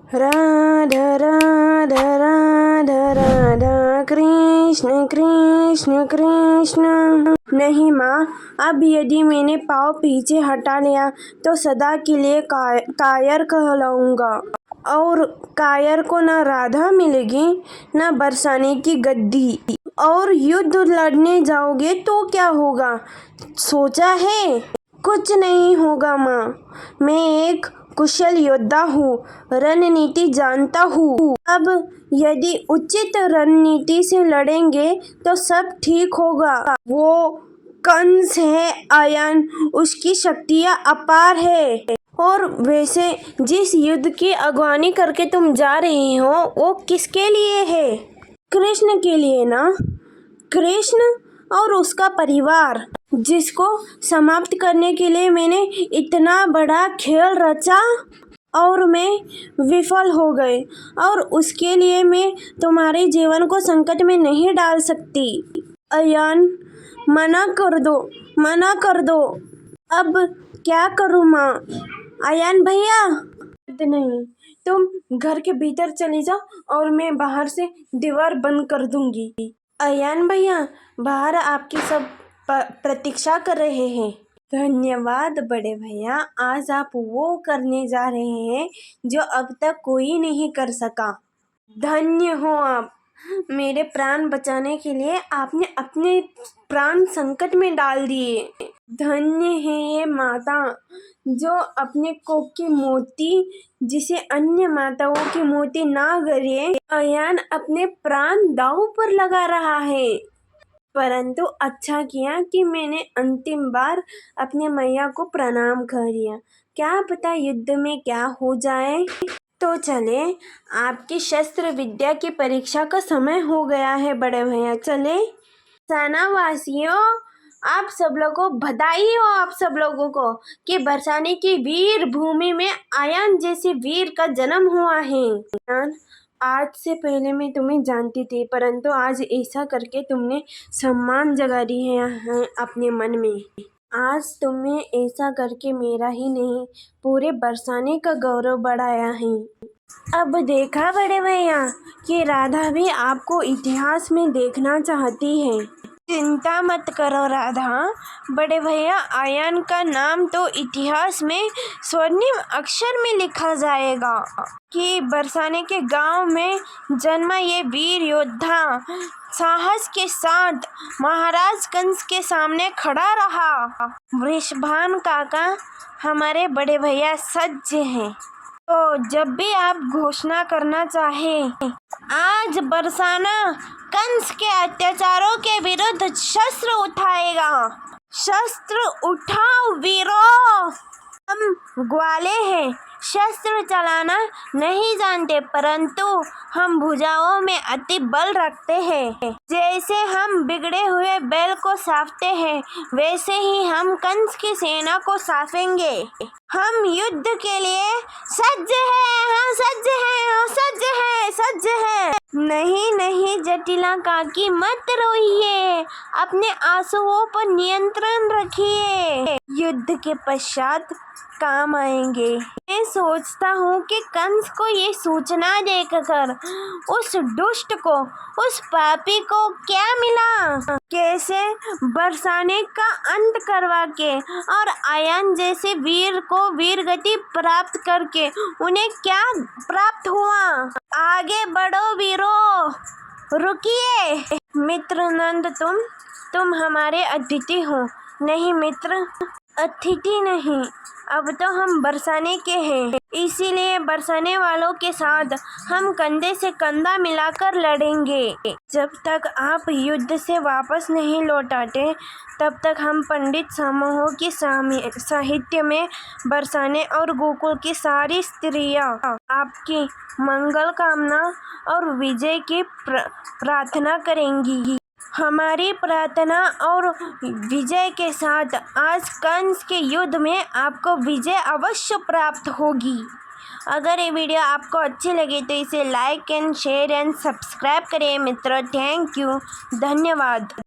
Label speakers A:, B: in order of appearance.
A: राधा राधा राधा राधा कृष्ण कृष्ण कृष्ण। नहीं माँ, अब यदि मैंने पाँव पीछे हटा लिया तो सदा के लिए कायर कहलाऊंगा, और कायर को न राधा मिलेगी न बरसाने की गद्दी। और युद्ध लड़ने जाओगे तो क्या होगा, सोचा है? कुछ नहीं होगा माँ, मैं एक कुशल योद्धा हूँ, रणनीति जानता हूँ। अब यदि उचित रणनीति से लड़ेंगे तो सब ठीक होगा। वो कंस है आयन, उसकी शक्तियाँ अपार है। और वैसे जिस युद्ध की अगवानी करके तुम जा रहे हो वो किसके लिए है? कृष्ण के लिए ना। कृष्ण और उसका परिवार, जिसको समाप्त करने के लिए मैंने इतना बड़ा खेल रचा और मैं विफल हो गए, और उसके लिए मैं तुम्हारे जीवन को संकट में नहीं डाल सकती। अयान, मना कर दो, मना कर दो। अब क्या करूँ माँ? अयान भैया, नहीं, तुम घर के भीतर चली जाओ और मैं बाहर से दीवार बंद कर दूंगी। अयान भैया, बाहर आपकी सब प्रतीक्षा कर रहे हैं। धन्यवाद बड़े भैया, आज आप वो करने जा रहे हैं जो अब तक कोई नहीं कर सका। धन्य हो आप, मेरे प्राण बचाने के लिए आपने अपने प्राण संकट में डाल दिए। धन्य है ये माता जो अपने कोख की मोती, जिसे अन्य माताओं की मोती ना गिरे, अयान अपने प्राण दांव पर लगा रहा है। परंतु अच्छा किया कि मैंने अंतिम बार अपने मैया को प्रणाम कर दिया, क्या पता युद्ध में क्या हो जाए। तो चले, आपकी शस्त्र विद्या की परीक्षा का समय हो गया है बड़े भैया। चले। सेनावासियों, आप सब लोगों को बधाई हो, आप सब लोगों को कि बरसाने की वीर भूमि में आयन जैसे वीर का जन्म हुआ है। आज से पहले मैं तुम्हें जानती थी, परंतु आज ऐसा करके तुमने सम्मान जगा दी है अपने मन में। आज तुमने ऐसा करके मेरा ही नहीं, पूरे बरसाने का गौरव बढ़ाया है। अब देखा बड़े भैया कि राधा भी आपको इतिहास में देखना चाहती है। चिंता मत करो राधा, बड़े भैया आयन का नाम तो इतिहास में स्वर्णिम अक्षर में लिखा जाएगा कि बरसाने के गांव में जन्मा ये वीर योद्धा साहस के साथ महाराज कंस के सामने खड़ा रहा। वृषभान काका, हमारे बड़े भैया सज्ज हैं, तो जब भी आप घोषणा करना चाहे, आज बरसाना कंस के अत्याचारों के विरुद्ध शस्त्र उठाएगा। शस्त्र उठाओ वीरों, हम ग्वाले हैं, शस्त्र चलाना नहीं जानते, परंतु हम भुजाओं में अति बल रखते हैं। जैसे हम बिगड़े हुए बैल को साफते हैं, वैसे ही हम कंस की सेना को साफेंगे। हम युद्ध के लिए सज्ज हैं, हम सज्ज हैं, हम सज्ज हैं, सज्ज हैं। नहीं नहीं जटिला काकी, मत रोइए, अपने आंसुओं पर नियंत्रण रखिए, युद्ध के पश्चात काम आएंगे। मैं सोचता हूँ कि कंस को ये सूचना देकर उस दुष्ट को, उस पापी को क्या मिला, कैसे बरसाने का अंत करवा के और आयन जैसे वीर को वीरगति प्राप्त करके उन्हें क्या प्राप्त हुआ। आगे बढ़ो वीरों, रुकिए। मित्र नंद, तुम हमारे अतिथि हो। नहीं मित्र, अतिथि नहीं, अब तो हम बरसाने के हैं, इसीलिए बरसाने वालों के साथ हम कंधे से कंधा मिलाकर लड़ेंगे। जब तक आप युद्ध से वापस नहीं लौट आते, तब तक हम पंडित समूहों की साहित्य में बरसाने और गोकुल की सारी स्त्रियां आपकी मंगल कामना और विजय की प्रार्थना करेंगी। हमारी प्रार्थना और विजय के साथ आज कंस के युद्ध में आपको विजय अवश्य प्राप्त होगी। अगर ये वीडियो आपको अच्छी लगे तो इसे like and share and subscribe करें मित्रों। थैंक यू, धन्यवाद।